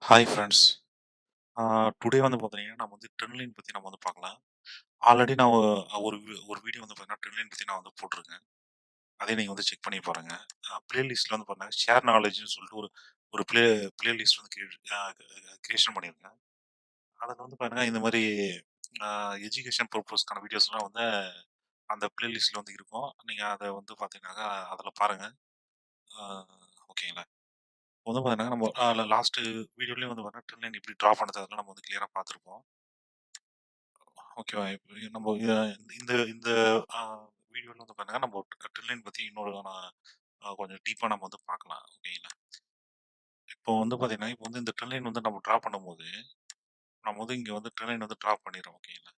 Hi friends. ஆ today வந்து பார்த்தீங்கன்னா, நம்ம வந்து ட்ரெண்ட் லைன் பத்தி நம்ம வந்து பார்க்கலாம். ஆல்ரெடி நான் ஒரு வீடியோ வந்து பார்த்தீங்கன்னா, ட்ரெண்ட் லைன் பத்தி நான் வந்து போட்டிருக்கேன். அதையும் நீங்க வந்து செக் பண்ணி பாருங்க. பிளேலிஸ்ட்ல வந்து பார்த்தீங்கன்னா, ஷேர் நாலேட்ஜ்ன்னு சொல்லிட்டு ஒரு ஒரு பிளேலிஸ்ட் வந்து கிரியேஷன் பண்ணியிருக்கேன். அதில வந்து பார்த்தீங்கன்னா, இந்த மாரி அ எஜுகேஷன் பர்ப்பஸ்க்கான வீடியோஸ்லாம் வந்து அந்த பிளேலிஸ்ட்ல வந்து இருக்கும். நீங்க அத வந்து பார்த்தீங்கன்னாக்கா, அதில பாருங்க. ஆ ஓகேங்களா. இப்ப வந்து பார்த்தீங்கன்னா, நம்ம லாஸ்ட் வீடியோலயும் வந்து பார்த்தீங்கன்னா, ட்ரெண்ட் லைன் எப்படி டிரா பண்ணது அதெல்லாம் நம்ம வந்து கிளியரா பார்த்துருப்போம். ஓகேவா? இப்ப நம்ம இந்த இந்த அ வீடியோல வந்து பாத்தீங்கன்னா, நம்ம ட்ரெண்ட் பத்தி இன்னொரு நான் கொஞ்சம் டீப்பா நம்ம வந்து பார்க்கலாம். ஓகேங்களா? இப்போ வந்து பாத்தீங்கன்னா, இப்போ வந்து இந்த ட்ரெண்ட் லைன் வந்து நம்ம டிரா பண்ணும்போது, நம்ம வந்து இங்க வந்து ட்ரெண்ட் லைன் வந்து டிரா பண்ணிடுறோம். ஓகேங்களா?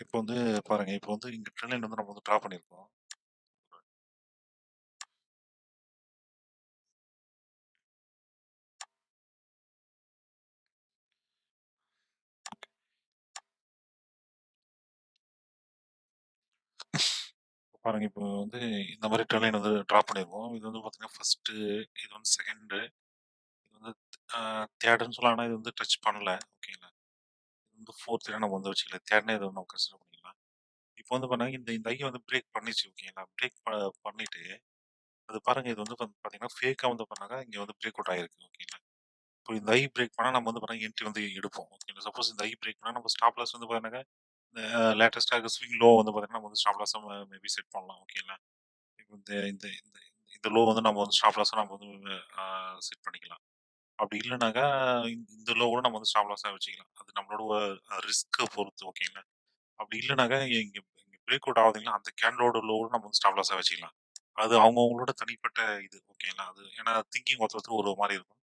இப்போ வந்து பாருங்க, இப்போ வந்து இங்க ட்ரெண்ட் லைன் வந்து நம்ம வந்து டிரா பண்ணியிருக்கோம். பாருங்க, இப்போ வந்து இந்த மாரி ட்ரெண்ட் லைன் வந்து டிரா பண்ணியிருக்கோம். இது வந்து பாத்தீங்கன்னா, ஃபர்ஸ்ட்டு, இது வந்து செகண்டு, இது வந்து அ தேர்டுன்னு சொல்லலாம். ஆனா இது வந்து டச் பண்ணல. ஓகேங்களா? இது வந்து ஃபோர்த் நம்ம வந்து வச்சுக்கல. தேர்ட்னே இது நம்ம கன்சிடர் பண்ணிக்கலாம். இப்போ வந்து பாத்தீங்கன்னா, இந்த இந்த ஐ வந்து பிரேக் பண்ணிச்சு. ஓகேங்களா? பிரேக் பண்ணிட்டு, அது பாருங்க இது வந்து பாத்தீங்கன்னா, ஃபேக்கா வந்து பண்ணாங்க. இங்க வந்து பிரேக் அவுட் ஆயிருக்கு. ஓகேங்களா? இப்போ இந்த ஐ பிரேக் பண்ணா நம்ம வந்து பாத்தீங்கன்னா, என்ட்ரி வந்து எடுப்போம். ஓகேங்களா? சப்போஸ் இந்த ஐ பிரேக் பண்ணா நம்ம ஸ்டாப் லாஸ் வந்து பாத்தீங்கன்னா, இந்த லேட்டஸ்ட்டா இருக்க ஸ்விங் லோ வந்து பாத்தீங்கன்னா, நம்ம வந்து ஸ்டாப் லாஸா மேபி செட் பண்ணலாம். ஓகேங்களா? இப்போ இந்த இந்த இந்த இந்த லோ வந்து நம்ம வந்து ஸ்டாப் லாஸா நம்ம வந்து அ செட் பண்ணிக்கலாம். அப்படி இல்லனாக்கா, இந்த லோ கூட நம்ம வந்து ஸ்டாப் லாஸா வச்சுக்கலாம். அது நம்மளோட ரிஸ்க்க பொறுத்து. ஓகேங்களா? அப்படி இல்லனாக்கா, இங்க இங்க பிரேக் அவுட் ஆகுதுங்களா, அந்த கேண்டலோட லோ கூட நம்ம வந்து ஸ்டாப் லாஸா வச்சுக்கலாம். அது அவங்கவங்களோட தனிப்பட்ட இது. ஓகேங்களா? அது ஏன்னா திங்கிங் ஒருத்தருக்கு ஒரு மாரி இருக்கும்.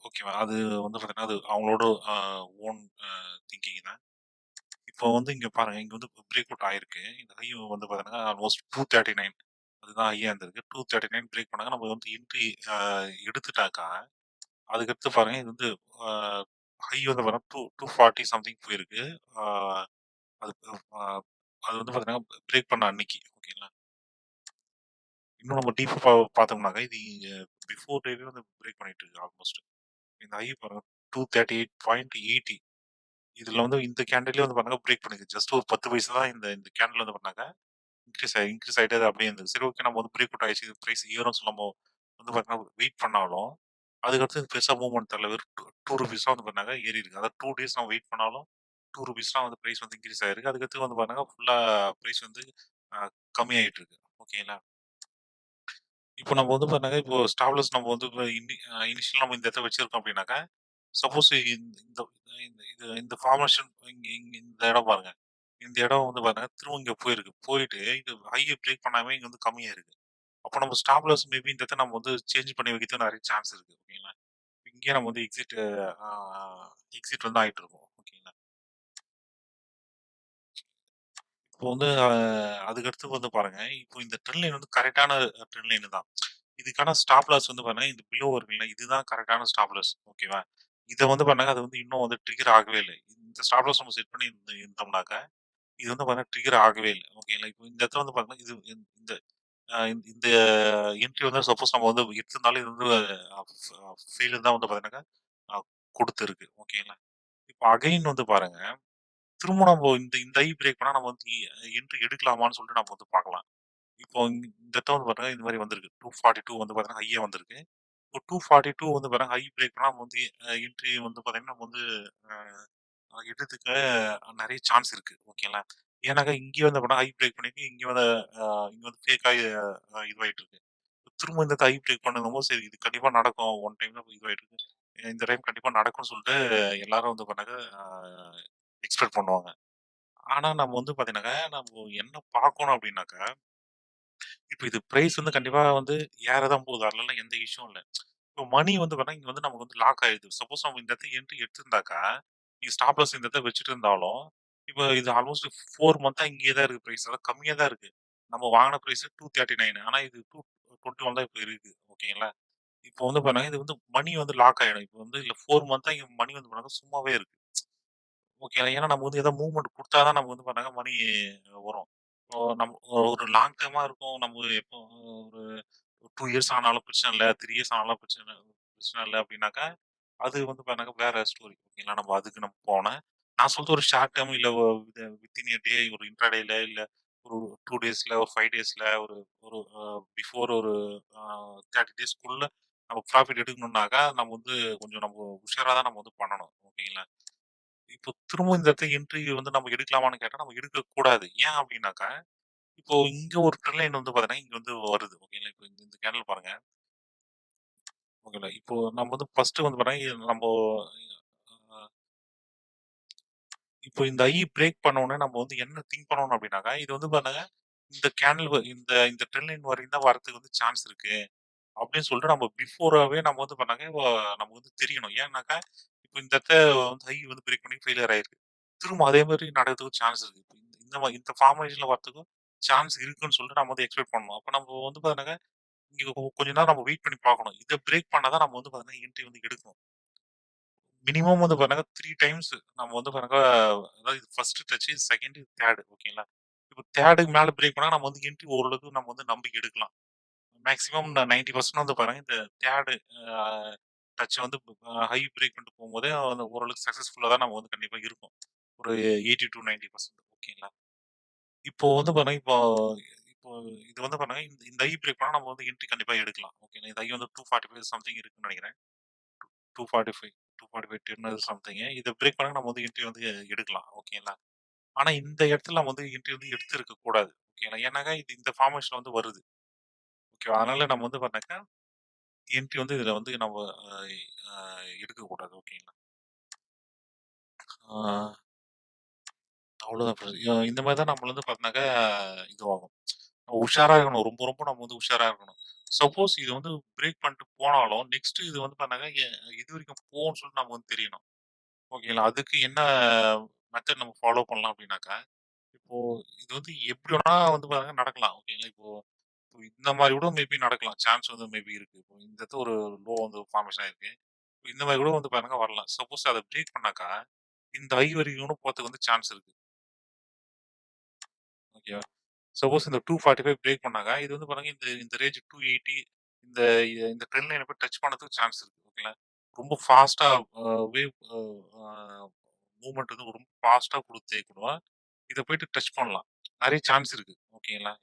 ஓகேவா? அது வந்து பார்த்தீங்கன்னா, அது அவங்களோட அ ஓன் திங்கிங் தான். இப்போ வந்து இங்க பாருங்க, இங்க வந்து பிரேக் அவுட் ஆயிருக்கு. இந்த ஹை வந்து பார்த்தீங்கன்னா, ஆல்மோஸ்ட் 239 அதுதான் ஹையா இருந்திருக்கு. 239 பிரேக் பண்ணாங்க. நம்ம வந்து என்ட்ரி அ எடுத்துட்டாக்கா, அதுக்கடுத்து பாருங்க இது வந்து அ ஹை வந்து பாருங்க 240 சம்திங் போயிருக்கு. ஆ அது அ அது வந்து பார்த்தீங்கன்னா, பிரேக் பண்ண அன்னைக்கு. ஓகேங்களா? இன்னும் நம்ம டீப்பா பார்த்தோம்னாக்கா, இது பிஃபோர் டேவே வந்து பிரேக் பண்ணிட்டு இருக்கு ஆல்மோஸ்ட். இந்த ஹை பாருங்க 238.80 இதுல வந்து இந்த கேண்டில்லே வந்து பாருங்க பிரேக் பண்ணிருக்கு. ஜஸ்ட் ஒரு 10 பைசா தான் இந்த இந்த கேண்டில் வந்து பண்ணாங்க. இன்கிரீஸ் ஆயிட்டே அது அப்படியே இருந்தது. சரி, ஓகே, நம்ம வந்து பிரேக் அவுட் ஆயிடுச்சு. பிரைஸ் ஏறும்னு சொல்லி நம்ம வந்து பார்த்தீங்கன்னா வெயிட் பண்ணாலும், அதுக்கடுத்து பெருசா மூவ்மெண்ட் தரல. வெறும் 2 ரூபீஸ் தான் வந்து பண்ணாங்க ஏறி இருக்கு. அதாவது 2 டேஸ் நம்ம வெயிட் பண்ணாலும் 2 ரூபீஸ் தான் வந்து பிரைஸ் வந்து இன்கிரீஸ் ஆயிருக்கு. அதுக்கடுத்து வந்து பாருங்க ஃபுல்லா பிரைஸ் வந்து அ கம்மியாயிட்டு இருக்கு. ஓகேங்களா? இப்போ நம்ம வந்து பாத்தீங்கன்னா, இப்போ ஸ்டாப் லாஸ் நம்ம வந்து இனிஷியல் நம்ம இந்த இடத்துல வச்சிருக்கோம் அப்படின்னாக்கா, சப்போஸ் இந்த இந்த ஃபார்மேஷன் இங்க இங்க இந்த இடம் பாருங்க. இந்த இடம் வந்து பாருங்க திரும்ப இங்க போயிருக்கு. போயிட்டு இது ஹைய பிரேக் பண்ணாம இங்க வந்து கம்மியா இருக்கு. அப்போ நம்ம ஸ்டாப் லாஸ் மேபி இந்த இடத்த நம்ம வந்து சேஞ்ச் பண்ணி வைக்கிறதுக்கு நெறைய சான்ஸ் இருக்கு. ஓகேங்களா? இங்கேயே நம்ம வந்து ஆ எக்ஸிட் வந்து ஆயிட்டு இருக்கோம். ஓகேங்களா? இப்போ வந்து அதுக்கடுத்து வந்து பாருங்க, இப்போ இந்த ட்ரெண்ட் லைன் வந்து கரெக்ட்டான ட்ரெண்ட் லைன் தான். இதுக்கான ஸ்டாப் லாஸ் வந்து பாருங்க, இந்த பிலோ இருக்குல்ல, இதுதான் கரெக்ட்டான ஸ்டாப் லாஸ். ஓகேவா? இத வந்து பாருங்க, அது வந்து இன்னும் வந்து ட்ரிகர் ஆகவே இல்ல. இந்த ஸ்டாப் லாஸ் நம்ம செட் பண்ணி இருந்தோம்னாக்க, இது வந்து பாருங்க ட்ரிகர் ஆகவே இல்ல. ஓகேங்களா? இப்போ இந்த இடத்துல வந்து பாருங்க, இது இந்த இந்த என்ட்ரி வந்து சப்போஸ் நம்ம வந்து எடுத்திருந்தாலும் இது வந்து ஃபெயிலியர் தான் வந்து பாத்தீங்கன்னாக்கா, அ குடுத்திருக்கு. ஓகேங்களா? இப்போ அகைன் வந்து பாருங்க, திரும்ப நம்ம இந்த இந்த பிரேக் பண்ணா நம்ம வந்து என்ட்ரி எடுக்கலாமான்னு சொல்லிட்டு நம்ம வந்து பார்க்கலாம். இப்போ இந்த இடத்துல வந்து பாத்தீங்கன்னா, இந்த மாரி வந்திருக்கு. 242 வந்து பாத்தீங்கன்னா, ஹையா வந்திருக்கு. இப்போ 242 வந்து பாருங்க, ஹை பிரேக் பண்ணா நம்ம வந்து என்ட்ரி வந்து பாத்தீங்கன்னா, நம்ம வந்து எடுத்துக்க நெறைய சான்ஸ் இருக்கு. ஓகேங்களா? ஏன்னாக்கா இங்கேயே வந்து பார்த்தா ஹை பிரேக் பண்ணிருக்கு. அ இங்க வந்து ஃபேக் ஆயி இதுவாயிட்டு இருக்கு. திரும்ப இந்த ஹை பிரேக் பண்ணும்போது சரி இது கண்டிப்பா நடக்கும். ஒன் டைம்ல இதுவாயிட்டு இருக்கு. இந்த டைம் கண்டிப்பா நடக்கும்னு சொல்லிட்டு எல்லாரும் வந்து பண்ணாங்க எக்ஸ்பெக்ட் பண்ணுவாங்க. ஆனா நம்ம வந்து பார்த்தீங்கன்னாக்கா, நம்ம என்ன பார்க்கணும் அப்டின்னாக்கா, இப்ப இது பிரைஸ் வந்து கண்டிப்பா வந்து ஏற தான் போகுது. அதுலலாம் எந்த இஷ்யூவும் இல்ல. இப்போ மணி வந்து பார்த்தா, இங்க வந்து நமக்கு வந்து லாக் ஆயிடுது. சப்போஸ் நம்ம இந்த இடத்துல என்ட்ரி எடுத்திருந்தாக்கா, நீங்க ஸ்டாப் லாஸ் இந்த இடத்துல வச்சுட்டு இருந்தாலும், இப்போ இது ஆல்மோஸ்ட் 4 மந்த்தா இங்கேயே தான் இருக்கு பிரைஸ். அதாவது கம்மியா தான் இருக்கு. நம்ம வாங்குன பிரைஸ் 239 ஆனா இது 221 தான் இப்ப இருக்கு. ஓகேங்களா? இப்போ வந்து பாருங்க, இது வந்து மணி வந்து லாக் ஆயிடும். இப்போ வந்து இல்ல 4 மந்த்தா இங்க மணி வந்து பாருங்க சும்மாவே இருக்கு. ஓகேங்களா? ஏன்னா நம்ம வந்து ஏதாவது மூவ்மெண்ட் குடுத்தா தான் நம்ம வந்து பாருங்க மணி வரும். இப்போ ஒரு லாங் டேர்மா இருக்கும். நம்ம எப்போ ஒரு 2 இயர்ஸ் ஆனாலும் பிரச்சனை இல்ல. 3 இயர்ஸ் ஆனாலும் பிரச்சனை பிரச்சனை இல்ல அப்டின்னாக்கா, அது வந்து பார்த்தீங்கன்னா வேற ஸ்டோரி. ஓகேங்களா? அதுக்கு நம்ம போனா, நான் சொல்றது ஒரு ஷார்ட் டேர்ம் இல்ல வித்தின் எ டே ஒரு இன்ட்ராடேல இல்ல ஒரு 2 டேஸ்ல, ஒரு 5 டேஸ்ல ஒரு ஒரு பிஃபோர் ஒரு அ 30 டேஸ்க்குள்ள நம்ம ப்ராஃபிட் எடுக்கணும்னாக்கா, நம்ம வந்து கொஞ்சம் நம்ம உஷாரா தான் நம்ம வந்து பண்ணணும். ஓகேங்களா? இப்போ திரும்ப இந்த இடத்துல என்ட்ரி வந்து நம்ம எடுக்கலாமான்னு கேட்டா, நம்ம எடுக்கக்கூடாது. ஏன் அப்டின்னாக்கா, இப்போ இங்க ஒரு ட்ரெண்ட் லைன் வந்து பார்த்தீங்கன்னா, இங்க வந்து வருது. ஓகேங்களா? இப்போ இந்த கேண்டில் பாருங்க. ஓகேங்களா? இப்போ நம்ம வந்து ஃபர்ஸ்ட் வந்து பார்த்தீங்கன்னா, நம்போ அ இப்போ இந்த ஐ பிரேக் பண்ண உடனே நம்ம வந்து என்ன திங்க் பண்ணணும் அப்டின்னாக்கா, இது வந்து பாருங்க, இந்த கேண்டில் இந்த இந்த ட்ரெண்ட் லைன் வரைக்கும் தான் வரதுக்கு வந்து சான்ஸ் இருக்கு. அப்டின்னு சொல்லிட்டு நம்ம பிஃபோராவே நம்ம வந்து பண்ணாங்க, நமக்கு வந்து தெரியணும். ஏன்னாக்கா, இப்போ இந்த இடத்த வந்து ஐ வந்து பிரேக் பண்ணி ஃபெயிலியர் ஆயிருக்கு. திரும்ப அதே மாரி நடக்கிறதுக்கு சான்ஸ் இருக்கு. இப்ப இந்த ஃபார்மேஷன்ல வரதுக்கும் சான்ஸ் இருக்குன்னு சொல்லிட்டு நம்ம வந்து எக்ஸ்பெக்ட் பண்ணணும். அப்ப நம்ம வந்து பாத்தீங்கன்னா, இங்க கொஞ்ச நேரம் நம்ம வெயிட் பண்ணி பார்க்கணும். இத பிரேக் பண்ணா தான் நம்ம வந்து பாத்தீங்கன்னா, என்ட்ரி வந்து எடுக்கணும். மினிமம் வந்து பாத்தீங்கன்னா 3 டைம்ஸ் நம்ம வந்து பாத்தீங்கன்னா, அதாவது ஃபர்ஸ்ட் டச், செகண்ட், தேர்ட் ஓகேங்களா? இப்போ தேர்டுக்கு மேல பிரேக் பண்ணா நம்ம வந்து என்ட்ரி ஓரளவுக்கு நம்ம வந்து நம்பி எடுக்கலாம். மேக்ஸிமம் 90% வந்து பாருங்க, இந்த தேர்டு அ டச் வந்து ஹை பிரேக் பண்ணிட்டு போம்போதே வந்து ஓரளவுக்கு சக்சஸ்ஃபுல்லா தான் நம்ம வந்து கண்டிப்பா இருக்கும். ஒரு 80 டூ 90% ஓகேங்களா? இப்போ வந்து பாருங்க, இப்போ இது வந்து பாருங்க, இந்த ஐ பிரேக் பண்ணா நம்ம வந்து என்ட்ரி கண்டிப்பா எடுக்கலாம். ஓகேங்களா? இந்த ஐ வந்து 245 சம்திங் இருக்குன்னு நெனைக்கிறேன். 245 245 10 சம்திங். இத பிரேக் பண்ணா நம்ம வந்து என்ட்ரி வந்து எடுக்கலாம். ஓகேங்களா? ஆனா இந்த இடத்துல நம்ம வந்து என்ட்ரி வந்து எடுத்திருக்க கூடாது. ஓகேங்களா? ஏன்னாக்கா இது இந்த ஃபார்மேஷன்ல வந்து வருது. ஓகேவா? அதனால நம்ம வந்து பாத்தீங்கன்னா, என்ட்ரி வந்து இதுல வந்து நம்ம அ அ எடுக்கக்கூடாது. ஓகேங்களா? ஆ அவ்வளோதான் ஃப்ரெண்ட்ஸ். இந்த மாரி தான் நம்மள வந்து பார்த்தீங்கன்னாக்கா இதுவாகும். உஷாரா இருக்கணும். ரொம்ப ரொம்ப நம்ம வந்து உஷாரா இருக்கணும். சப்போஸ் இது வந்து பிரேக் பண்ணிட்டு போனாலும், நெக்ஸ்ட் இது வந்து பண்ணாங்க எதுவரைக்கும் போகும்ன்னு சொல்லிட்டு நமக்கு வந்து தெரியணும். ஓகேங்களா? அதுக்கு என்ன மெத்தட் நம்ம ஃபாலோ பண்ணலாம் அப்டின்னாக்கா, இப்போ இது வந்து எப்டி வேணா வந்து பாருங்க நடக்கலாம். ஓகேங்களா? இப்போ இப்போ இந்த மாரி கூட மேபி நடக்கலாம். சான்ஸ் வந்து மேபி இருக்கு. இப்போ இந்த இடத்துல ஒரு லோ வந்து ஃபார்மேஷன் ஆயிருக்கு. இந்த மாரி கூட வந்து பாருங்க வரலாம். சப்போஸ் அத பிரேக் பண்ணாக்கா, இந்த ஹை வரைக்கும் கூட போறதுக்கு வந்து சான்ஸ் இருக்கு. ஓகேவா? சப்போஸ் இந்த 245 பிரேக் பண்ணாங்க. இது வந்து பாருங்க இந்த இந்த ரேஞ்ச் 280 இந்த இந்த ட்ரெண்ட் லைன போய் டச் பண்ணதுக்கு சான்ஸ் இருக்கு. ஓகேங்களா? ரொம்ப ஃபாஸ்ட்டா வேவ் அ மூவ்மெண்ட் வந்து ரொம்ப ஃபாஸ்ட்டா குடுத்தே கூட, இத போயிட்டு டச் பண்ணலாம். நெறைய சான்ஸ் இருக்கு. ஓகேங்களா?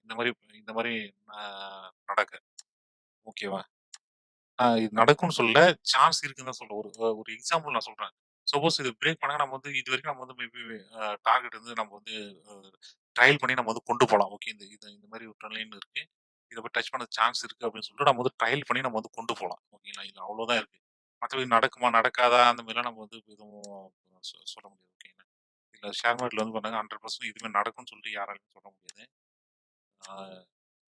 இந்த மாரி அ நடக்க. ஓகேவா? இது நடக்கும்னு சொல்லல. சான்ஸ் இருக்குன்னு தான் சொல்றேன். ஒரு எக்ஸாம்பிள் நான் சொல்றேன். சப்போஸ் இது பிரேக் பண்ணா நம்ம வந்து இதுவரைக்கும் நம்ம வந்து மேபி டார்கெட் வந்து நம்ம வந்து அ ட்ரையல் பண்ணி நம்ம வந்து கொண்டு போலாம். ஓகே இந்த இது இந்த மாரி ஒரு ட்ரெண்ட் லைன் இருக்கு. இத போய் டச் பண்ண சான்ஸ் இருக்கு அப்படின்னு சொல்லிட்டு நம்ம வந்து ட்ரையல் பண்ணி நம்ம வந்து கொண்டு போலாம். ஓகேங்களா? இது அவ்வளோதான் இருக்கு. மத்தபடி நடக்குமா? நடக்காதா? அந்த மாரிலாம் நம்ம வந்து எதுவும் சொல்ல முடியாது. ஓகேங்களா? இதுல ஷேர் மார்க்கெட்ல வந்து பண்ணாங்க 100% இதுமே நடக்கும்னு சொல்லிட்டு யாராலயும் சொல்ல முடியாது. ஆ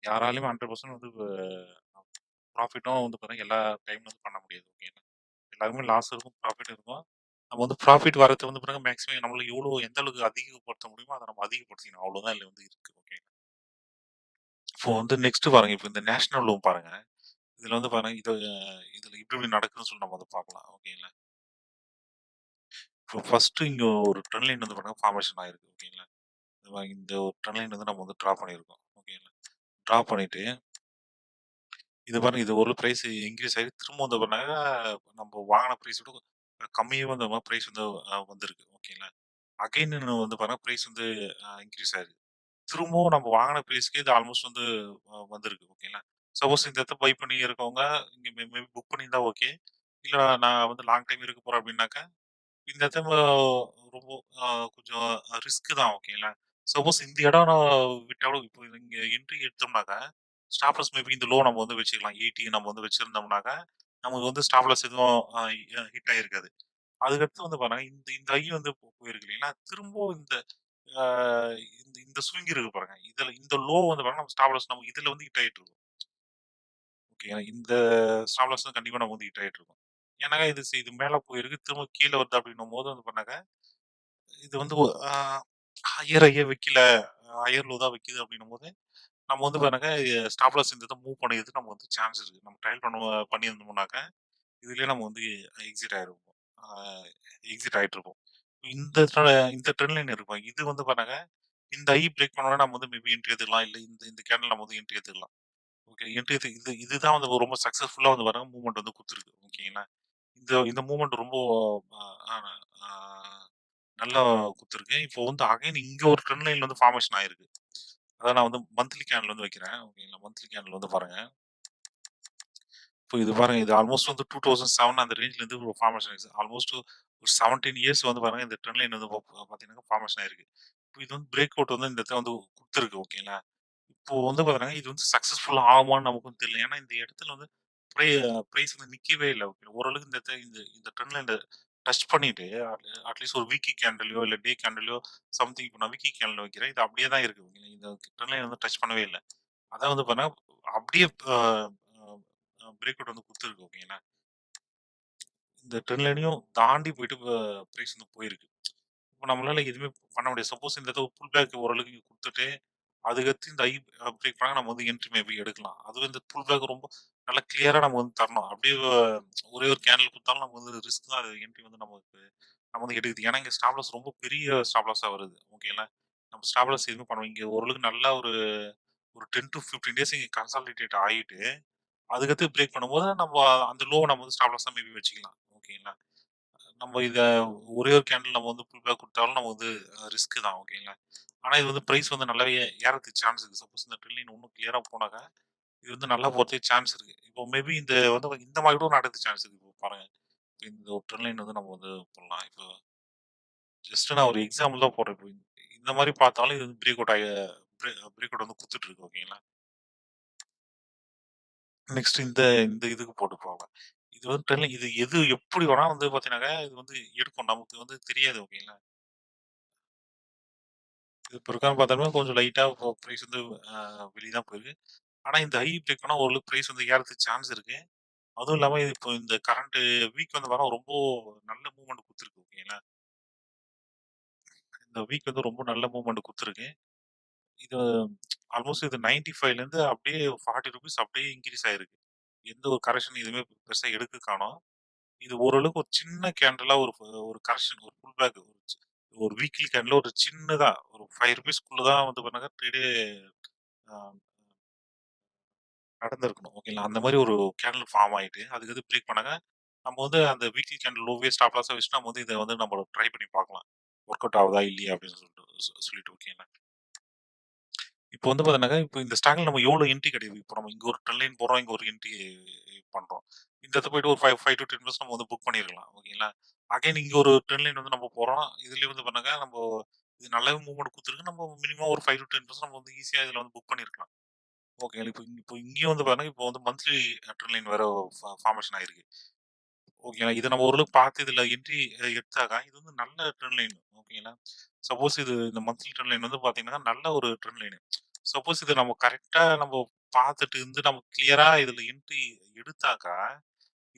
யாராலயும் 100% வந்து ப்ராஃபிட்டும் வந்து பாத்தீங்கன்னா எல்லா டைம்ல வந்து பண்ண முடியாது. ஓகேங்களா? எல்லாருக்குமே லாஸ் இருக்கும், ப்ராஃபிட் இருக்கும். நம்ம வந்து ப்ராஃபிட் வரது வந்து பாருங்க மேக்ஸிமம் நம்மளால எந்த அளவுக்கு அதிகப்படுத்த முடியுமோ, அத நம்ம அதிகப்படுத்திக்கணும். அவ்வளோதான் இதுல வந்து இருக்கு. ஓகே. இப்போ வந்து நெக்ஸ்ட் பாருங்க. இப்போ இந்த நேஷனல் லோன் பாருங்க. இதுல வந்து பாருங்க, இதுல எப்படி எப்படி நடக்குதுன்னு சொல்லி நம்ம அத பார்க்கலாம். ஓகேங்களா? இப்போ ஃபர்ஸ்ட் இங்க ஒரு ட்ரெண்ட் லைன் வந்து பாருங்க ஃபார்மேஷன் ஆயிருக்கு. ஓகேங்களா? இந்த ஒரு ட்ரெண்ட் லைன் வந்து நம்ம வந்து டிரா பண்ணியிருக்கோம். ஓகேங்களா? டிரா பண்ணிட்டு, இது பாருங்க இது ஒரு பிரைஸ் இன்கிரீஸ் ஆகி திரும்ப வந்து பாருங்க நம்ம வாங்குன பிரைஸ் விட கம்மியா வந்து பிரைஸ் வந்து வந்திருக்கு. ஓகேங்களா? அகைன் வந்து பாருங்க பிரைஸ் வந்து இன்கிரீஸ் ஆயிருக்கு. திரும்பவும் நம்ம வாங்குன பிரைஸ்க்கே இது ஆல்மோஸ்ட் வந்து வந்திருக்கு. ஓகேங்களா? சப்போஸ் இந்த இடத்த பை பண்ணி இருக்கவங்க, இங்க மேபி புக் பண்ணியிருந்தா ஓகே. இல்ல நான் வந்து லாங் டைம் இருக்க போறேன் அப்டின்னாக்கா, இந்த இடத்த ரொம்ப அ கொஞ்சம் ரிஸ்க் தான். ஓகேங்களா? சப்போஸ் இந்த இடம் நான் விட்டாலும் இப்போ இங்க என்ட்ரி எடுத்தோம்னாக்கா, ஸ்டாப் லாஸ் மேபி இந்த லோ நம்ம வந்து வச்சுக்கலாம். 80 நம்ம வந்து வச்சிருந்தோம்னாக்கா, நமக்கு வந்து ஸ்டாப் லாஸ் எதுவும் ஹிட் ஆயிருக்காது. அதுக்கடுத்து வந்து பாருங்க, இந்த இந்த ஐ வந்து போயிருக்கு இல்லைங்களா? திரும்பவும் ஆ இந்த இந்த ஸ்விங் இருக்கு பாருங்க. இந்த லோ வந்து பாருங்க நம்ம ஸ்டாப் லாஸ் நம்ம இதுல வந்து ஹிட் ஆயிட்டு இருக்கும். ஓகேங்களா? இந்த ஸ்டாப் லாஸ் தான் கண்டிப்பா நம்ம வந்து ஹிட் ஆயிட்டு இருக்கும். ஏன்னாங்க இது மேல போயிருக்கு. திரும்ப கீழ வருது அப்டின்னும்போது வந்து பண்ணாங்க, இது வந்து ஹையர் வைக்கல. ஹையர் லோ தான் வைக்குது அப்டின்னும்போது, நம்ம வந்து பாருங்க ஸ்டாப் லாஸ் இந்த இத மூவ் பண்ணியதுக்கு நம்ம வந்து சான்ஸ் இருக்கு. நம்ம ட்ரையல் பண்ணியிருந்தோம்னாக்க, இதுலயே நம்ம வந்து எக்ஸிட் ஆயிருப்போம். ஆ எக்ஸிட் ஆயிட்டுருப்போம். இந்த ட்ரெண்ட் லைன் இருக்கும். இது வந்து பாருங்க இந்த ஐ பிரேக் பண்ணோனே நம்ம வந்து மேபி என்ட்ரி எடுத்துக்கலாம். இல்ல இந்த இந்த கேண்டில் நம்ம வந்து என்ட்ரி எடுத்துக்கலாம். ஓகே. என்ட்ரி எடுத்து இதுதான் வந்து ரொம்ப சக்சஸ்ஃபுல்லா வந்து பாருங்க மூவ்மெண்ட் வந்து குடுத்துருக்கு. ஓகேங்களா? இந்த இந்த மூவ்மெண்ட் ரொம்ப அ அ ஆ நல்லா குடுத்துருக்கு. இப்போ வந்து அகைன் இங்க ஒரு ட்ரெண்ட் லைன் வந்து ஃபார்மேஷன் ஆயிருக்கு. அதான் நான் வந்து மந்த்லி கேண்டில் வந்து வைக்கிறேன். ஓகேங்களா? மந்த்லி கேண்டில் வந்து பாருங்க. இப்போ இது பாருங்க. இது ஆல்மோஸ்ட் வந்து 2007 அந்த ரேஞ்ச்லேருந்து ஒரு ஃபார்மேஷன் ஆயிடுச்சு. ஆல்மோஸ்ட் ஒரு 17 இயர்ஸ் வந்து பாருங்க இந்த ட்ரெண்ட் லைன் வந்து பார்த்தீங்கன்னா ஃபார்மேஷன் ஆயிருக்கு. இப்போ இது வந்து பிரேக் அவுட் வந்து இந்த இடத்துல வந்து குடுத்துருக்கு. ஓகேங்களா? இப்போ வந்து பார்த்தீங்கன்னா, இது வந்து சக்சஸ்ஃபுல் ஆகுமான்னு நமக்கும் தெரியல. ஏன்னா இந்த இடத்துல வந்து ப்ரை பிரைஸ் வந்து நிக்கவே இல்ல. ஓரளவுக்கு இந்த இடத்துல இந்த இந்த ட்ரெண்ட் லைன்ல டச் பண்ணிட்டு அட்லீஸ்ட் ஒரு வீக்லி கேண்டல்லயோ, இல்ல டே கேண்டல்லயோ சம்திங் இப்ப நான் வீக்லி கேண்டல் வைக்கிறேன். இது அப்படியே தான் இருக்கு. இந்த ட்ரெண்ட் லைன் வந்து டச் பண்ணவே இல்ல. அதான் வந்து பார்த்தீங்கன்னா, அப்படியே அ அ பிரேக் அவுட் வந்து குடுத்துருக்கு. ஓகேங்களா? இந்த ட்ரெண்ட் லைனையும் தாண்டி போயிட்டு பிரைஸ் வந்து போயிருக்கு. இப்ப நம்மளால எதுவுமே பண்ண முடியாது. சப்போஸ் இந்த இடத்துல புல் பேக் ஓரளவுக்கு குடுத்துட்டு, அதுக்கடுத்து இந்த ஐ பிரேக் பண்ணா நம்ம வந்து என்ட்ரி மேபி எடுக்கலாம். அதுவும் இந்த புல் பேக் ரொம்ப நல்லா கிளியரா நம்ம வந்து தரணும். அப்படியே ஒரே ஒரு கேண்டில் குடுத்தாலும் நம்ம வந்து ரிஸ்க் தான். அது என்ட்ரி வந்து நமக்கு நம்ம வந்து எடுக்குது. ஏன்னா, இங்க ஸ்டாப் லாஸ் ரொம்ப பெரிய ஸ்டாப் லாஸா வருது. ஓகேங்களா? நம்ம ஸ்டாப் லாஸ் எதுவுமே பண்ண இங்க ஓரளவுக்கு நல்லா ஒரு ஒரு 10 டூ 15 டேஸ் இங்க கன்சாலிடேட் ஆயிட்டு, அதுக்கடுத்து பிரேக் பண்ணும்போது நம்ம அந்த லோவ நம்ம வந்து ஸ்டாப் லாஸா மேபி வச்சுக்கலாம். ஓகேங்களா? நம்ம இத ஒரே ஒரு கேண்டில் நம்ம வந்து புல் பேக் குடுத்தாலும் நம்ம வந்து ரிஸ்க் தான். ஓகேங்களா? ஆனா இது வந்து பிரைஸ் வந்து நல்லாவே ஏறதுக்கு சான்ஸ் இருக்கு. சப்போஸ் இந்த ட்ரெண்ட் லைன் இன்னும் கிளியரா போனாக்கா, இது வந்து நல்லா போறதுக்கு சான்ஸ் இருக்கு. இப்போ மேபி இந்த வந்து இந்த மாரி கூட நடக்கிறதுக்கு சான்ஸ் இருக்கு. இப்போ பாருங்க. இப்ப இந்த ஒரு ட்ரெண்ட் லைன் வந்து நம்ம வந்து போடலாம். இப்போ ஜஸ்ட் நான் ஒரு எக்ஸாம்பிள் தான் போடுறேன். இப்போ இந்த மாரி பார்த்தாலும் இது வந்து பிரேக் அவுட் பிரேக் அவுட் வந்து குடுத்துட்டு இருக்கு. ஓகேங்களா? நெக்ஸ்ட் இந்த இந்த இதுக்கு போட்டு போலாம். இது வந்து ட்ரெண்ட் லைன் இது எது எப்படி வேணா வந்து பார்த்தீங்கன்னாக்கா, இது வந்து எடுக்கும். நமக்கு வந்து தெரியாது. ஓகேங்களா? இது இப்போ இருக்கான்னு பார்த்தோம்னா, கொஞ்சம் லைட்டா பிரைஸ் வந்து அ வெளிய தான் போயிருக்கு. ஆனா இந்த ஹை பிரேக் பண்ணா ஓரளவுக்கு பிரைஸ் வந்து ஏறதுக்கு சான்ஸ் இருக்கு. அதுவும் இல்லாம இது இப்போ இந்த கரண்ட் வீக் வந்து ரொம்ப நல்ல மூவ்மெண்ட் குடுத்துருக்கு. ஓகேங்களா? இந்த வீக் வந்து ரொம்ப நல்ல மூவ்மெண்ட் குடுத்துருக்கு. இது ஆல்மோஸ்ட் இது 95லேருந்து அப்படியே ₹40 அப்படியே இன்கிரீஸ் ஆயிருக்கு. எந்த ஒரு கரெக்ஷன் எதுவுமே பெருசா எடுக்க காணோம். இது ஓரளவுக்கு ஒரு சின்ன கேண்டிலா ஒரு ஒரு கரெக்ஷன் ஒரு புல் பேக் ஒரு வீக்லி கேண்டில்ல ஒரு சின்னதா ஒரு ₹5க்குள்ள தான் வந்து பண்ணாங்க ட்ரேடே அ நடந்திருக்கணும். ஓகேங்களா? அந்த மாரி ஒரு கேண்டில் ஃபார்ம் ஆயிட்டு, அதுக்கு எது பிரேக் பண்ணாங்க. நம்ம வந்து அந்த வீக்லி கேண்டில் லோவே ஸ்டாப் லாஸா வச்சுட்டு நம்ம வந்து இத வந்து நம்ம ட்ரை பண்ணி பார்க்கலாம். ஒர்க் அவுட் ஆகுதா? இல்லையா? அப்படின்னு சொல்லிட்டு ஓகேங்களா? இப்போ வந்து பார்த்தீங்கன்னாக்கா, இப்போ இந்த ஸ்டாக்ல நம்ம எவ்வளோ என்ட்ரி கிடைக்குது? இப்போ நம்ம இங்க ஒரு ட்ரெண்ட் லைன் போடுறோம். இங்க ஒரு என்ட்ரி பண்றோம். இந்த இடத்துல போயிட்டு ஒரு 5 டூ 10 நம்ம வந்து புக் பண்ணியிருக்கலாம். ஓகேங்களா? அகைன் இங்க ஒரு ட்ரெண்ட் லைன் வந்து நம்ம போடுறோம். இதுலயே வந்து பண்ணாக்கா, இது நல்லாவே மூவ்மெண்ட் குடுத்துருக்கு. நம்ம மினிமம் ஒரு 5 டூ 10 நம்ம வந்து ஈஸியா இதுல வந்து புக் பண்ணியிருக்கலாம். ஓகேங்களா? இப்போ இப்போ இங்கேயும் வந்து பாருங்க, இப்போ வந்து மந்த்லி ட்ரெண்ட் லைன் வேற ஃபார்மேஷன் ஆயிருக்கு. ஓகேங்களா? இத நம்ம ஓரளவுக்கு பார்த்து இதுல என்ட்ரி எடுத்தாக்கா, இது வந்து நல்ல ட்ரெண்ட் லைன். ஓகேங்களா? சப்போஸ் இது இந்த மந்த்லி ட்ரெண்ட் லைன் வந்து பார்த்தீங்கன்னா, நல்ல ஒரு ட்ரெண்ட் லைன். சப்போஸ் இத நம்ம கரெக்ட்டா நம்ம பார்த்துட்டு இருந்து நம்ம கிளியரா இதுல என்ட்ரி எடுத்தாக்கா,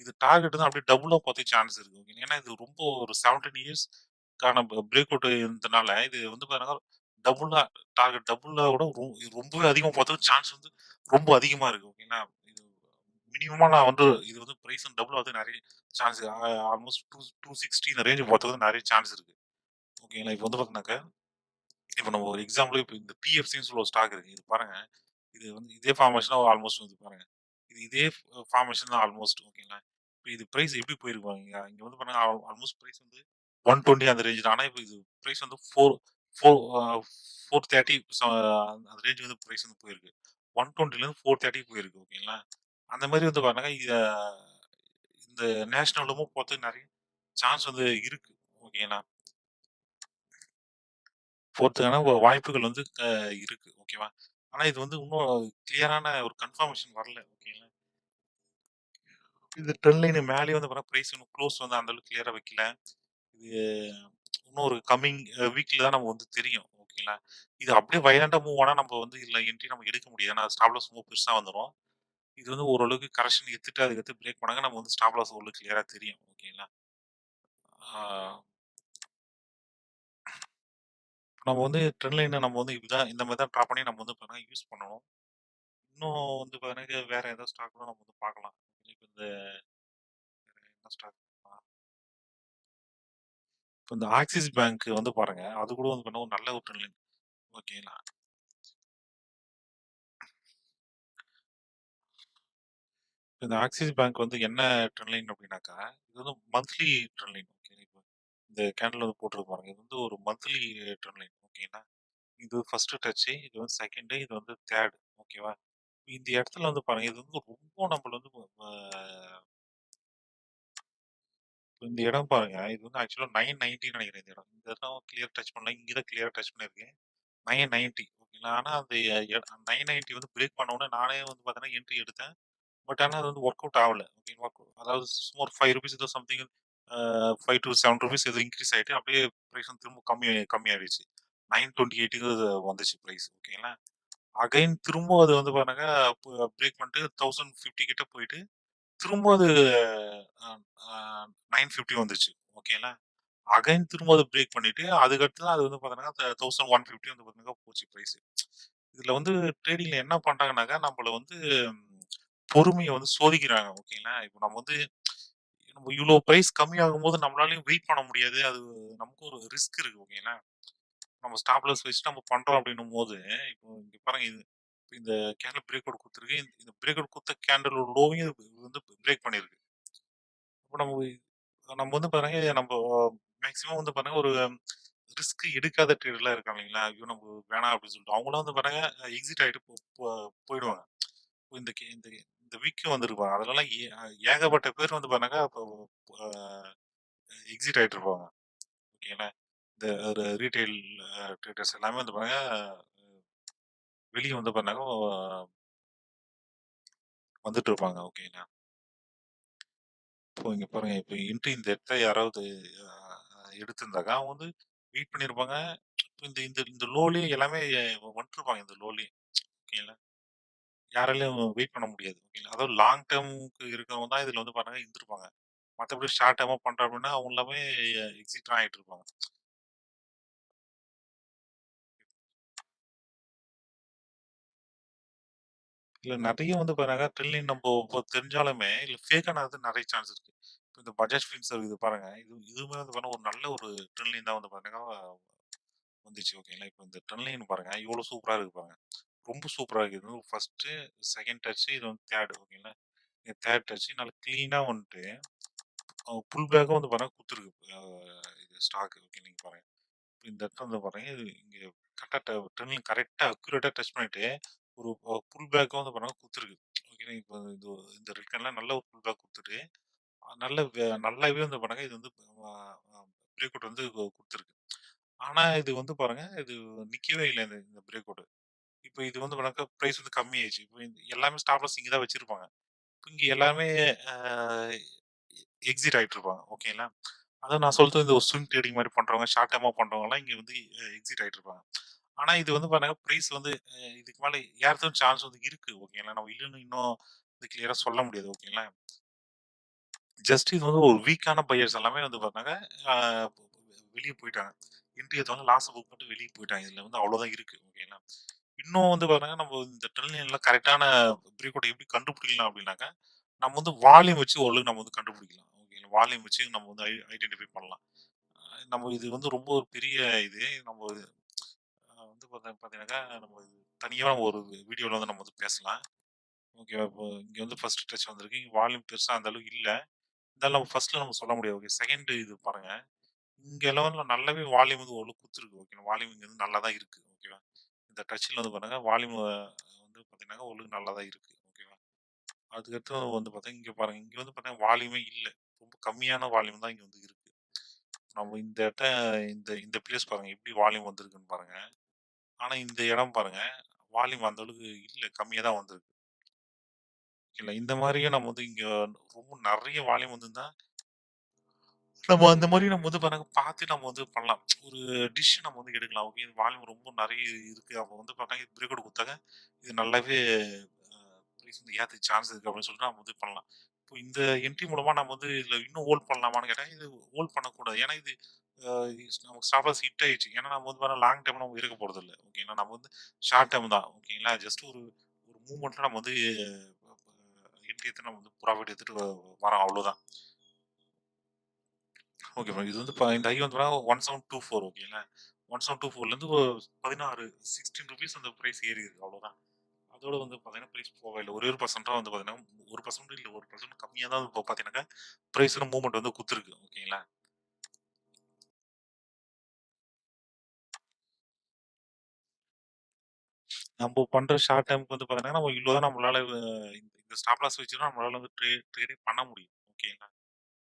இது டார்கெட் வந்து அப்படியே டபுளா போறதுக்கு சான்ஸ் இருக்கு. ஓகே. ஏன்னா இது ரொம்ப ஒரு 17 இயர்ஸ்க்கான பிரேக் அவுட் இருந்தனால, இது வந்து பாத்தீங்கன்னா டபுளா டபுளா விட ரொம்பவே அதிகமா போறதுக்கு சான்ஸ் வந்து ரொம்ப அதிகமா இருக்கு. ஓகேங்களா? இது மினிமமா நான் வந்து இது வந்து பிரைஸ் வந்து டபுள் ஆவறதுக்கு நெறைய சான்ஸ் ஆல்மோஸ்ட் 260 இந்த ரேஞ்ச் போறதுக்கு வந்து நெறைய சான்ஸ் இருக்கு. ஓகேங்களா? இப்ப வந்து பாத்தீங்கன்னாக்க, இப்ப நம்ம ஒரு எக்ஸாம்பிள் இப்ப இந்த பிஎஃப்சின்னு சொல்ல ஒரு ஸ்டாக் இருக்கு. இது பாருங்க. இது வந்து இதே ஃபார்மேஷனா ஆல்மோஸ்ட் வந்து பாருங்க. இதே ஃபார்மேஷன் தான் ஆல்மோஸ்ட் ஓகேங்களா? இப்ப இது பிரைஸ் எப்படி போயிருக்கு பாருங்க. இங்க வந்து பாருங்க ஆல்மோஸ்ட் பிரைஸ் வந்து 120 அந்த ரேஞ்ச் தான். ஆனா இப்ப இது பிரைஸ் வந்து 4 430 அந்த ரேஞ்சுக்கு வந்து பிரைஸ் வந்து போயிருக்கு. 120லேருந்து 430 போயிருக்கு ஓகேங்களா? அந்த மாரி வந்து பாருங்க இந்த நேஷனலும் போறதுக்கு நெறைய சான்ஸ் வந்து இருக்கு. ஓகேங்களா? போறதுக்கான வாய்ப்புகள் வந்து இருக்கு. ஓகேவா? ஆனா இது வந்து இன்னும் கிளியரான ஒரு கன்ஃபர்மேஷன் வரல. ஓகேங்களா? இது ட்ரெண்ட் லைன் மேலயே வந்து பார்த்தா பிரைஸ் இன்னும் க்ளோஸ் வந்து அந்த அளவுக்கு கிளியரா வைக்கல. இது இன்னும் ஒரு கம்மிங் வீக்ல தான் நம்ம வந்து தெரியும். ஓகேங்களா? இது அப்படியே வயலன்ட்டா மூவ் ஆனா நம்ம வந்து இதுல என்ட்ரி நம்ம எடுக்க முடியாது. ஏன்னா ஸ்டாப் லாஸ் ரொம்ப பெருசா வந்துரும். இது வந்து ஓரளவுக்கு கரெக்ஷன் எடுத்துட்டு அதுக்கடுத்து பிரேக் பண்ணாங்க நம்ம வந்து ஸ்டாப் லாஸ் ஓரளவுக்கு கிளியரா தெரியும். ஓகேங்களா? ஆ நம்ம வந்து ட்ரெண்ட் லைன நம்ம வந்து இதுதான் இந்த மாரி தான் ட்ரா பண்ணி நம்ம வந்து பார்த்தீங்கன்னா யூஸ் பண்ணணும். இன்னும் வந்து பார்த்தீங்கன்னா வேற ஏதாவது ஸ்டாக் கூட நம்ம வந்து பார்க்கலாம். இப்ப இந்த என்ன ஸ்டாக் இப்ப இந்த ஆக்சிஸ் பேங்க் வந்து பாருங்க. அது கூட வந்து பார்த்தீங்கன்னா ஒரு நல்ல ஒரு ட்ரெண்ட் லைன். ஓகேங்களா. இந்த ஆக்சிஸ் பேங்க் வந்து என்ன ட்ரெண்ட் லைன் அப்டின்னாக்கா, இது வந்து மந்த்லி ட்ரெண்ட் லைன். ஓகே. இப்ப இந்த கேண்டில் வந்து போட்டிருக்கு பாருங்க. இது வந்து ஒரு மந்த்லி ட்ரெண்ட் லைன். ஓகேங்களா. இது ஃபர்ஸ்ட் டச்சு, இது வந்து செகண்டு, இது வந்து தேர்ட். ஓகேவா. இந்த இடத்துல வந்து பாருங்க, இது வந்து ரொம்ப நம்மள வந்து அ இந்த இடம் பாருங்க. இது வந்து ஆக்சுவலா 990 நெனைக்கிறேன் இந்த இடம். இந்த இடம் கிளியர் டச் பண்ணல. இங்க தான் கிளியரா டச் பண்ணியிருக்கேன். 990 ஓகேங்களா. ஆனா அந்த 990 வந்து பிரேக் பண்ண உடனே நானே வந்து பார்த்தீங்கன்னா என்ட்ரி எடுத்தேன். பட் ஆனா அது வந்து ஒர்க் அவுட் ஆவல. ஓகே அதாவது சும்மா ஒரு ₹5 ஏதோ சம்திங் 5 டூ ₹7 ஏதோ இன்கிரீஸ் ஆயிட்டு அப்படியே பிரைஸ் வந்து திரும்ப கம்மியாயிடுச்சு. 928க்கு அது வந்துச்சு பிரைஸ். ஓகேங்களா. அகைன் திரும்ப அது வந்து பாருங்க பிரேக் பண்ணிட்டு 1050 கிட்ட போயிட்டு திரும்ப அது அ அ 950 வந்துச்சு. ஓகேங்களா. அகைன் திரும்ப அத பிரேக் பண்ணிட்டு, அதுக்கடுத்து தான் அது வந்து பார்த்தீங்கன்னா, 1150 வந்து பார்த்தீங்கன்னா போச்சு பிரைஸ். இதுல வந்து ட்ரேடிங்ல என்ன பண்றாங்கன்னாக்கா, நம்மள வந்து பொறுமைய வந்து சோதிக்கிறாங்க. ஓகேங்களா. இப்ப நம்ம வந்து நம்ம இவ்ளோ பிரைஸ் கம்மியாகும்போது நம்மளாலயும் வெயிட் பண்ண முடியாது. அது நமக்கு ஒரு ரிஸ்க் இருக்கு. ஓகேங்களா. நம்ம ஸ்டாப் லாஸ் வச்சுட்டு நம்ம பண்றோம் அப்படின்னும்போது, இப்போ இங்க பாருங்க இது இந்த கேண்டில் பிரேக் அவுட் குடுத்திருக்கு. இந்த பிரேக் அவுட் குடுத்த கேண்டிலோட லோவையும் இது வந்து பிரேக் பண்ணியிருக்கு. அப்ப நம்ம வந்து பாருங்க, நம்ப மேக்ஸிமம் வந்து பாருங்க, ஒரு ரிஸ்க் எடுக்காத ட்ரேடர்லாம் இருக்காங்க இல்லைங்களா? ஐயோ! நம்ம வேணாம் அப்படின்னு சொல்லிட்டு, அவங்கலாம் வந்து பாருங்க எக்ஸிட் ஆயிட்டு போ போ போயிடுவாங்க. இந்த இந்த இந்த வீக் வந்திருப்பாங்க. அதுலலாம் ஏகப்பட்ட பேர் வந்து பாருங்க, இப்போ அ எக்ஸிட் ஆயிட்டு இருப்பாங்க. ஓகேங்களா? இந்த ஒரு ரீட்டெயில் ட்ரேடர்ஸ் எல்லாமே வந்து பாருங்க, வெளிய வந்து பாருங்க வந்துட்டு இருப்பாங்க. ஓகேங்களா? இப்போ இங்க பாருங்க, இப்ப இந்த இடத்துல யாராவது அ எடுத்திருந்தாங்க, அவங்க வந்து வெயிட் பண்ணியிருப்பாங்க. இந்த இந்த இந்த லோலயே எல்லாமே வந்துட்டுருப்பாங்க இந்த லோலயே. ஓகேங்களா. யாராலயும் வெயிட் பண்ண முடியாது. ஓகேங்களா. அதாவது லாங் டெர்ம்க்கு இருக்கிறவங்க தான் இதுல வந்து பாருங்க இருந்திருப்பாங்க. மத்தபடி ஷார்ட் டெர்மா பண்றோம் அப்படின்னா, அவங்க எல்லாமே எக்ஸிட் தான் ஆயிட்டு இருப்பாங்க. இல்ல நெறைய வந்து பாருங்க ட்ரில்லியன் நம்ப இப்போ தெரிஞ்சாலுமே, இல்ல ஃபேக்கானது நெறைய சான்ஸ் இருக்கு. இப்ப இந்த பஜாஜ் ஃபின்சர்வ் இது பாருங்க. இதுவுமே வந்து பாருங்க ஒரு நல்ல ஒரு ட்ரில்லியன் தான் வந்து பாத்தீங்கன்னா வந்துச்சு. ஓகேங்களா. இப்ப இந்த ட்ரில்லியன் பாருங்க, எவ்வளோ சூப்பரா இருக்கு பாருங்க. ரொம்ப சூப்பரா இருக்கு. இது வந்து ஃபர்ஸ்ட்டு, செகண்ட் டச்சு, இது வந்து தேர்டு. ஓகேங்களா. இது தேர்ட் டச்சு நல்லா கிளீனா வந்துட்டு புல் பேக்கும் வந்து பாருங்க குடுத்துருக்கு. இது ஸ்டாக் ஓகே நீங்க பாருங்க. இந்த இடத்துல வந்து பாருங்க, இது இங்க கரெக்ட்டா டர்னிங் கரெக்ட்டா அக்யூரேட்டா டச் பண்ணிட்டு, ஒரு புல் பேக்கும் வந்து பாருங்க குடுத்துருக்கு. ஓகே இப்ப இது இந்த ரிட்டர்ன்ல நல்ல ஒரு புல் பேக் குடுத்துட்டு, நல்லாவே வந்து பாருங்க இது வந்து அ அ பிரேக் அவுட் வந்து குடுத்துருக்கு. ஆனா இது வந்து பாருங்க, இது நிக்கவே இல்ல இந்த பிரேக் அவுட். இப்ப இது வந்து பாருங்க பிரைஸ் வந்து கம்மியாயிருச்சு. இப்ப எல்லாமே ஸ்டாப் லாஸ் இங்க தான் வச்சிருப்பாங்க. இங்க எல்லாமே அ எக்ஸிட் ஆயிட்டு இருப்பாங்க. ஓகேங்களா. அதான் நான் சொல்றது இந்த ஒரு ஸ்விங் ட்ரேடிங் மாரி பண்றவங்க, ஷார்ட் டெர்மா பண்றவங்கலாம் இங்க வந்து எக்ஸிட் ஆயிட்டு இருப்பாங்க. ஆனா இது வந்து பாருங்க பிரைஸ் வந்து இதுக்கு மேல ஏறதுக்கும் சான்ஸ் வந்து இருக்கு. ஓகேங்களா. நம்ம இல்லன்னு இன்னும் இது கிளியரா சொல்ல முடியாது. ஓகேங்களா. ஜஸ்ட் இது வந்து ஒரு வீக்கான பையர்ஸ் எல்லாமே வந்து பார்த்தாங்க, அ வெளிய போயிட்டாங்க. என்ட்ரி எடுத்தவங்க லாஸ புக் பண்ணிட்டு வெளிய போயிட்டாங்க. இதுல வந்து அவ்வளோதான் இருக்கு. ஓகேங்களா. இன்னும் வந்து பாருங்க, நம்ம இந்த ட்ரெண்ட் கரெக்ட்டான பிரேக் அவுட் எப்படி கண்டுபிடிக்கலாம் அப்படின்னாக்கா, நம்ம வந்து வால்யூம் வச்சு ஓரளவுக்கு நம்ம வந்து கண்டுபிடிக்கலாம். ஓகேங்களா. வால்யூம் வச்சு நம்ம வந்து ஐடென்டிஃபை பண்ணலாம். நம்ம இது வந்து ரொம்ப ஒரு பெரிய இது. நம்ம வந்து பார்த்தீங்கன்னாக்கா, நம்ம இது தனியா ஒரு வீடியோல வந்து நம்ம வந்து பேசலாம். ஓகேவா. இப்போ இங்க வந்து ஃபர்ஸ்ட் டச் வந்திருக்கு. இங்க வால்யூம் பெருசா அந்த அளவுக்கு இல்ல. இருந்தாலும் நம்ம ஃபர்ஸ்ட்ல நம்ம சொல்ல முடியாது. ஓகே. செகண்ட் இது பாருங்க. இங்க லெவல்ல நல்லாவே வால்யூம் வந்து ஓரளவுக்கு குடுத்துருக்கு. ஓகே. வால்யூம் இங்க வந்து நல்லா தான் இருக்கு. ஓகேவா. இந்த டச்ல வந்து பாருங்க, வால்யூம் வந்து பார்த்தீங்கன்னா, ஓரளவுக்கு நல்லா தான் இருக்கு. ஓகேவா. அதுக்கடுத்து வந்து பார்த்தீங்கன்னா, இங்க பாருங்க. இங்க வந்து பார்த்தீங்கன்னா, வால்யூமே இல்ல. ரொம்ப கம்மியான வால்யூம் தான் இங்க வந்து இருக்கு. நம்ம இந்த இந்த இந்த பிளேஸ் பாருங்க. எப்படி வால்யூம் வந்திருக்குன்னு பாருங்க. ஆனா இந்த இடம் பாருங்க, வால்யூம் அந்த அளவுக்கு இல்ல. கம்மியா தான் வந்திருக்கு. ஓகேங்களா. இந்த மாரியும் நம்ம வந்து இங்க ரொம்ப நெறைய வால்யூம் வந்திருந்தா நம்ம அந்த மாரி நம்ம வந்து பாருங்க பார்த்து நம்ம வந்து பண்ணலாம். ஒரு டிசிஷன் நம்ம வந்து எடுக்கலாம். ஓகே. இது வால்யூம் ரொம்ப நெறைய இருக்கு. அப்ப வந்து பார்த்தா இது பிரேக் அவுட் குடுத்தாங்க. இது நல்லாவே அ பிரைஸ் வந்து ஏறதுக்கு சான்ஸ் இருக்கு அப்படின்னு சொல்லிட்டு நம்ம வந்து பண்ணலாம். இப்போ இந்த என்ட்ரி மூலமா நம்ம வந்து இதுல இன்னும் ஹோல்ட் பண்ணலாமான்னு கேட்டா, இது ஹோல்ட் பண்ணக்கூடாது. ஏன்னா இது அ நமக்கு ஸ்டாப் லாஸ் ஹிட் ஆயிடுச்சு. ஏன்னா நம்ம வந்து பாத்தா லாங் டெர்ம் நம்ம இருக்க போறதில்ல. ஓகேங்களா. நம்ம வந்து ஷார்ட் டெர்ம் தான். ஓகேங்களா. ஜஸ்ட் ஒரு ஒரு மூவ்மெண்ட்ல நம்ம வந்து என்ட்ரி எடுத்து நம்ம வந்து ப்ராஃபிட் எடுத்துட்டு வரோம் அவ்வளோதான். Okay ma'am. இது வந்து இந்த ஹை வந்து 1724 ஓகேங்களா. 1724லேருந்து 16 ₹16 அந்த பிரைஸ் ஏறியிருக்கு அவ்வளோதான். அதோட வந்து பார்த்தீங்கன்னா, பிரைஸ் போகவே இல்ல. ஒரே ஒரு பெர்சென்ட்டா வந்து பார்த்தீங்கன்னா, 1% இல்ல 1% கம்மியா தான் இப்போ பார்த்தீங்கன்னாக்கா, பிரைஸ்ல மூவ்மெண்ட் வந்து குடுத்துருக்கு. ஓகேங்களா? நம்ப பண்ற ஷார்ட் டெர்ம்க்கு வந்து பார்த்தீங்கன்னா, நம்ம இவ்ளோ தான் நம்மளால இந்த ஸ்டாப் லாஸ் வச்சு தான் நம்மளால வந்து ட்ரேடே பண்ண முடியும். ஓகேங்களா?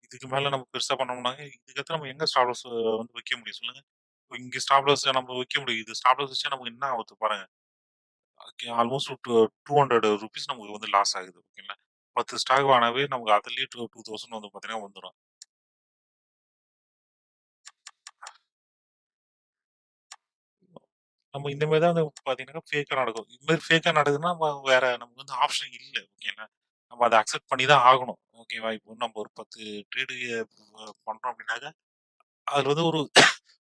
இதுக்கு மேல நம்ம பெருசா பண்ணோம்னாங்க, இதுக்கடுத்து நம்ம எங்க ஸ்டாப் லாஸ் வந்து வைக்க முடியும் சொல்லுங்க? இப்ப இங்க ஸ்டாப் லாஸ் நம்ம வைக்க முடியும். இது ஸ்டாப் லாஸ் வச்சா நமக்கு என்ன ஆகுது பாருங்க. ஆல்மோஸ்ட் ₹200 நமக்கு வந்து லாஸ் ஆகுது. ஓகேங்களா? 10 ஸ்டாக் வாங்குனாவே நமக்கு அதிலேயே 2000 வந்து பார்த்தீங்கன்னா வந்துரும். நம்ம இந்த மாரி தான் வந்து பார்த்தீங்கன்னா, ஃபேக்கா நடக்கும். இது மாரி ஃபேக்கா நடக்குதுன்னா, நம்ம வேற நமக்கு வந்து ஆப்ஷன் இல்ல. ஓகேங்களா? நம்ம அத அக்செப்ட் பண்ணி தான் ஆகணும். ஓகேவா? இப்போ நம்ம ஒரு 10 ட்ரேடு பண்றோம் அப்டின்னாக்க, அதுல வந்து ஒரு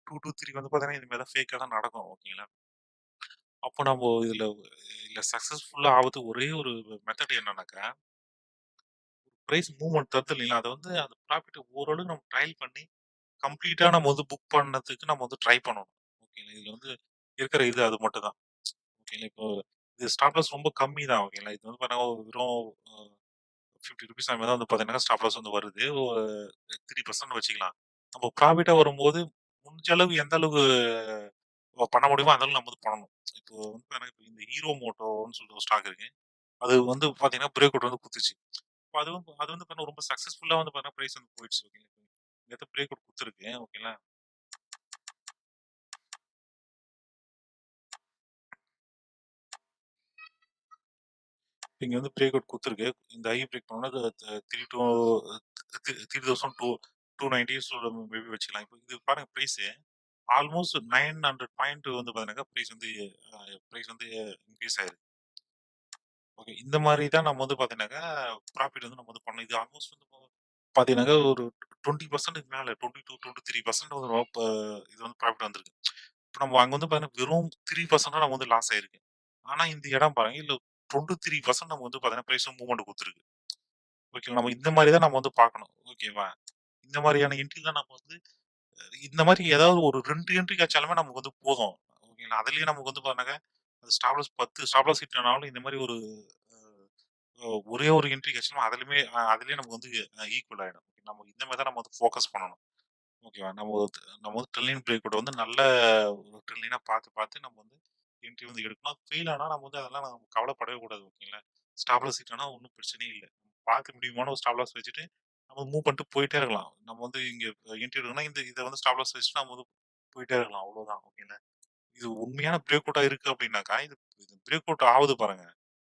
2 டூ 3 வந்து பார்த்தீங்கன்னா, இது மாரி தான் ஃபேக்கா தான் நடக்கும். ஓகேங்களா? அப்போ நம்ம இதுல சக்சஸ்ஃபுல்லா ஆவறதுக்கு ஒரே ஒரு மெத்தட் என்னன்னாக்கா, பிரைஸ் மூவ்மெண்ட் தருது இல்லைங்களா? அத வந்து அந்த ப்ராஃபிட்ட ஓரளவு நம்ம ட்ரையல் பண்ணி, கம்ப்ளீட்டா நம்ம வந்து புக் பண்ணதுக்கு நம்ம வந்து ட்ரை பண்ணணும். ஓகேங்களா? இதுல வந்து இருக்கிற இது அது மட்டும் தான். ஓகேங்களா? இப்போ இது ஸ்டாப் லாஸ் ரொம்ப கம்மி தான். ஓகேங்களா? இது வந்து பார்த்தீங்கன்னா, வெறும் ₹50 அந்த மாரி தான் வந்து பார்த்தீங்கன்னா, ஸ்டாப் லாஸ் வந்து வருது. ஒரு 3% வச்சுக்கலாம். நம்ம ப்ராஃபிட்டா வரும்போது, முடிஞ்ச அளவுக்கு எந்த அளவுக்கு பண்ண முடியுமோ, அந்த அளவுக்கு நம்ம வந்து பண்ணணும். இப்போ வந்து எனக்கு இந்த ஹீரோ மோட்டோன்னு சொல்லிட்டு ஒரு ஸ்டாக் இருக்கு. அது வந்து பார்த்தீங்கன்னா, பிரேக் அவுட் வந்து குடுத்துச்சு. இப்ப அது வந்து பார்த்தீங்கன்னா, ரொம்ப சக்சஸ்ஃபுல்லா வந்து பார்த்தீங்கன்னா, பிரைஸ் வந்து போயிடுச்சு. ஓகேங்களா? இந்த இடத்துல பிரேக் அவுட் குடுத்துருக்கு. ஓகேங்களா? இங்க வந்து பிரேக் அவுட் குடுத்துருக்கு. இந்த ஹை பிரேக் பண்ணோம்னா, அது 3 டூ 3290 மேபி வச்சுக்கலாம். இப்போ இது பாருங்க பிரைஸு. ஆல்மோஸ்ட் 900 பாயிண்ட் வந்து பார்த்தீங்கன்னாக்கா, பிரைஸ் வந்து இன்கிரீஸ் ஆயிருக்கு. ஓகே. இந்த மாரி தான் நம்ம வந்து பார்த்தீங்கன்னாக்கா, ப்ராஃபிட் வந்து நம்ம வந்து பண்ணணும். இது ஆல்மோஸ்ட் வந்து பார்த்தீங்கன்னாக்கா, ஒரு 20% மேல 22, 23% வந்து இது வந்து ப்ராஃபிட் வந்திருக்கு. இப்ப நம்ம அங்க வந்து பார்த்தீங்கன்னா, வெறும் 3% நம்ம வந்து லாஸ் ஆயிருக்கு. ஆனா, இந்த இடம் பாருங்க, இதுல 23% நம்ம வந்து பார்த்தீங்கன்னா, பிரைஸ் மூவ்மெண்ட் குடுத்துருக்கு. ஓகேங்களா? நம்ம இந்த மாரி தான் நம்ம வந்து பார்க்கணும். ஓகேவா? இந்த மாரியான என்ட்ரி தான் நம்ம வந்து இந்த மாரி ஏதாவது ஒரு 2 என்ட்ரி கிடைச்சாலுமே நமக்கு வந்து போதும். ஓகேங்களா? அதிலேயே நமக்கு வந்து பார்த்தீங்கன்னாக்கா, அது stop loss 10 stop loss hit ஆனாலும் இந்த மாரி ஒரு ஒரே ஒரு என்ட்ரி கிடைச்சாலும் அதிலேயே நமக்கு வந்து ஈக்குவல் ஆயிடும். நம்ம இந்த மாரி தான் நம்ம வந்து ஃபோக்கஸ் பண்ணணும். ஓகேவா? நம்ம வந்து ட்ரில்லியன் பிரேக் அவுட் வந்து நல்ல ஒரு ட்ரில்லியனா பார்த்து நம்ம வந்து என்ட்ரி வந்து எடுக்கணும். ஃபெயில் ஆனா நம்ம வந்து அதெல்லாம் நம்ம கவலைப்படவே கூடாது. ஓகேங்களா? ஸ்டாப் லாஸ் ஹிட் ஆனா ஒண்ணும் பிரச்சனையே இல்ல. பார்க்க முடியுமான ஒரு ஸ்டாப் லாஸ் வச்சுட்டு நம்ம மூவ் பண்ணிட்டு போயிட்டே இருக்கலாம். நம்ம வந்து இங்க என்ட்ரி எடுக்கணும்னா இத வந்து ஸ்டாப் லாஸ் வச்சுட்டு நம்ம வந்து போயிட்டே இருக்கலாம். அவ்வளோதான். ஓகேங்களா? இது உண்மையான பிரேக் அவுட்டா இருக்கு அப்படின்னாக்கா, இது இது பிரேக் அவுட் ஆவுது பாருங்க.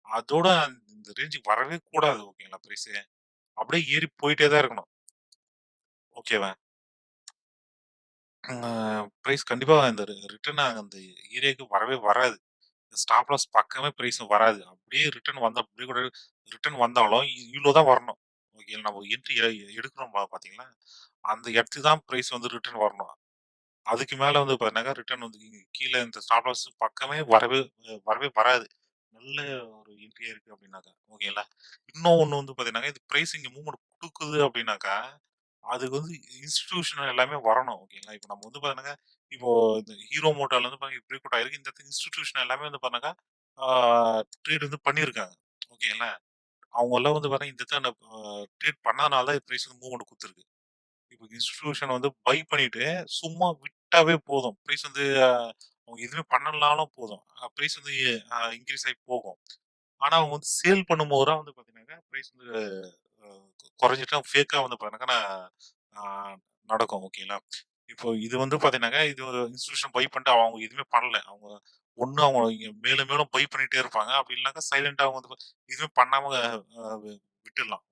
அதோட இந்த ரேஞ்சுக்கு வரவே கூடாது. ஓகேங்களா? பிரைஸு. அப்படியே ஏறி போயிட்டே தான் இருக்கணும். ஓகேவா? அ பிரைஸ் கண்டிப்பா இந்த ரிட்டர்ன் அந்த ஏரியாக்கு வரவே வராது. ஸ்டாப் லாஸ் பக்கமே பிரைஸ் வராது. அப்படியே ரிட்டர்ன் வந்தா அப்படியே கூட ரிட்டர்ன் வந்தாலும் இவ்ளோ தான் வரணும். ஓகே நம்ம என்ட்ரி எடுக்கிறோம் பார்த்தீங்களா? அந்த இடத்துக்கு தான் பிரைஸ் வந்து ரிட்டர்ன் வரணும். அதுக்கு மேல வந்து பார்த்தீங்கன்னாக்கா, ரிட்டர்ன் வந்து கீழ இந்த ஸ்டாப் லாஸ் பக்கமே வரவே வராது. நல்ல ஒரு என்ட்ரியா இருக்கு அப்படின்னாக்கா. ஓகேங்களா? இன்னும் ஒண்ணு வந்து பார்த்தீங்கன்னாக்கா, இது பிரைஸ் இங்க மூவ்மெண்ட் குடுக்குது அப்படின்னாக்கா, அதுக்கு வந்து இன்ஸ்டிடியூஷன் எல்லாமே வரணும். ஓகேங்களா? இப்ப நம்ம வந்து பார்த்தீங்கன்னா, இப்போ இந்த ஹீரோ மோட்டார்ல வந்து பார்த்தீங்கன்னா பிரேக் அவுட் ஆயிருக்கு. இந்த இடத்துல இன்ஸ்டிடியூஷன் எல்லாமே வந்து பார்த்தீங்கன்னாக்கா, ட்ரேட் வந்து பண்ணியிருக்காங்க. ஓகேங்களா? அவங்கலாம் வந்து பார்த்தீங்கன்னா, இந்த இடத்துல ட்ரேட் பண்ணதுனால தான் பிரைஸ் வந்து மூவ்மெண்ட் குடுத்துருக்கு. இப்போ இன்ஸ்டிடியூஷன் வந்து பை பண்ணிட்டு, சும்மா விட்டாவே போதும். பிரைஸ் வந்து அவங்க எதுவுமே பண்ணலனாலும் போதும். பிரைஸ் வந்து இன்கிரீஸ் ஆயி போகும். ஆனா, அவங்க வந்து சேல் பண்ணும்போது தான் வந்து பார்த்தீங்கன்னாக்கா, பிரைஸ் வந்து அ குறைஞ்சிட்டா ஃபேக்கா வந்து பார்த்தீங்கன்னாக்கா, ஆ நடக்கும். ஓகேங்களா? இப்போ இது வந்து பார்த்தீங்கன்னாக்கா, இது ஒரு இன்ஸ்டிடியூஷன் பை பண்ணிட்டு அவங்க எதுவுமே பண்ணல. ஒண்ணு அவங்க மேலும் மேலும் பை பண்ணிட்டே இருப்பாங்க. அப்படி இல்லனாக்கா சைலன்ட்டா அவங்க வந்து எதுவுமே பண்ணாம விட்டுடலாம்.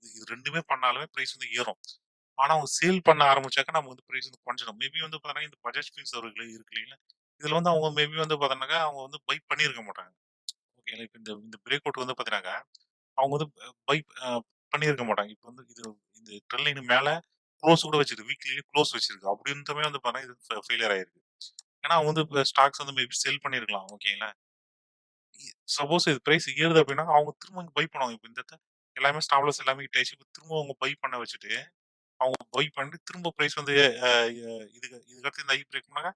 இது 2மே பண்ணாலுமே பிரைஸ் வந்து ஏறும். ஆனா, அவங்க சேல் பண்ண ஆரம்பிச்சாக்க நம்ம வந்து பிரைஸ் வந்து குறைஞ்சிடும். மேபி வந்து பார்த்தீங்கன்னா, இந்த பஜாஜ் ஃபின்சர்வ் இருக்கு இல்லைங்களா? இதுல வந்து அவங்க மேபி வந்து பார்த்தோம்னாக்கா, அவங்க வந்து பை பண்ணியிருக்க மாட்டாங்க. ஓகேங்களா? இப்ப இந்த இந்த பிரேக் அவுட் வந்து பார்த்தீங்கன்னாக்கா, அவங்க வந்து பை பண்ணியிருக்க மாட்டாங்க. இப்ப வந்து இந்த ட்ரெண்ட் லைன் மேல குளோஸ் கூட வச்சிருக்கு. வீக்லிலயே குளோஸ் வச்சிருக்கு. அப்படி இருந்துமே வந்து பார்த்தீங்கன்னா, இது ஃபெயிலியர் ஆயிருக்கு. ஏன்னா, அவங்க வந்து இப்ப ஸ்டாக்ஸ் வந்து மேபி செல் பண்ணியிருக்கலாம். ஓகேங்களா? சப்போஸ் இது பிரைஸ் ஏறுது அப்படின்னா, அவங்க திரும்ப பை பண்ணுவாங்க. இப்ப இந்த இடத்துல எல்லாமே ஸ்டாப் லாஸ் எல்லாமே ஹிட் ஆயிடுச்சு. இப்ப திரும்ப அவங்க பை பண்ண வச்சுட்டு அவங்க பை பண்ணிட்டு திரும்ப பிரைஸ் வந்து இதுக்கு இதுக்கடுத்து இந்த ஐ பிரேக் பண்ணாங்க.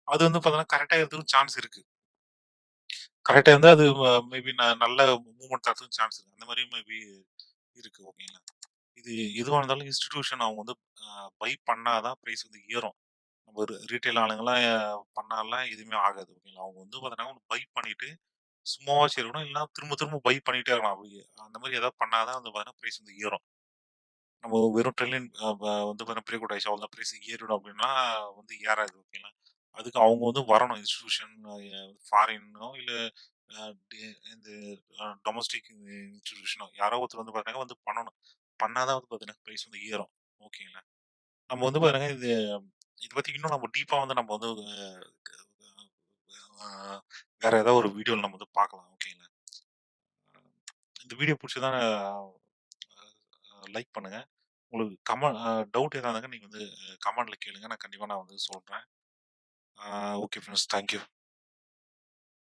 அது வந்து பார்த்தீங்கன்னா, கரெக்ட் ஆகுறதுக்கும் சான்ஸ் இருக்கு. கரெக்ட்டா இருந்தா அது மேபி நல்ல மூவ்மெண்ட் தரத்துக்கும் சான்ஸ் இருக்கு. அந்த மாரி மேபி இருக்கு. ஓகேங்களா. இது எதுவா இருந்தாலும் இன்ஸ்டிடியூஷன் அவங்க வந்து பை பண்ணா தான் பிரைஸ் வந்து ஏறும். நம்ம ரீட்டெயில் ஆளுங்கலாம் பண்ணாலாம் எதுவுமே ஆகாது. ஓகேங்களா. அவங்க வந்து பார்த்தீங்கன்னா, பை பண்ணிட்டு சும்மாவாச்சும் இருக்கணும். இல்லன்னா திரும்ப திரும்ப பை பண்ணிட்டே இருக்கலாம். அப்படி அந்த மாரி ஏதாவது பண்ணா தான் வந்து பார்த்தீங்கன்னா, பிரைஸ் வந்து ஏறும். நம்ம வெறும் ட்ரெண்ட்லைன் வந்து பார்த்தீங்கன்னா, பிரேக் அவுட் ஆயிடுச்சு அவ்வளோதான் பிரைஸ் ஏறிடும் அப்படின்னா வந்து ஏறாது. ஓகேங்களா. அதுக்கு அவங்க வந்து வரணும். இன்ஸ்டிடியூஷன் ஃபாரினோ இல்ல அ டி இந்த டொமஸ்டிக் இன்ஸ்டிடியூஷனோ யாரோ ஒருத்தர் வந்து பார்த்தீங்கன்னா, வந்து பண்ணணும். பண்ணா தான் வந்து பார்த்தீங்கன்னா, பிரைஸ் வந்து ஏறும். ஓகேங்களா. நம்ம வந்து பாருங்க இத பத்தி இன்னும் நம்ம டீப்பா வந்து நம்ம வந்து அ வேற ஏதாவது ஒரு வீடியோல நம்ம வந்து பார்க்கலாம். ஓகேங்களா. இந்த வீடியோ புடிச்சதா லைக் பண்ணுங்க. உங்களுக்கு டவுட் எதா இருந்தாங்க நீங்க வந்து கமெண்ட்ல கேளுங்க. நான் கண்டிப்பா வந்து சொல்றேன். Okay friends. Thank you.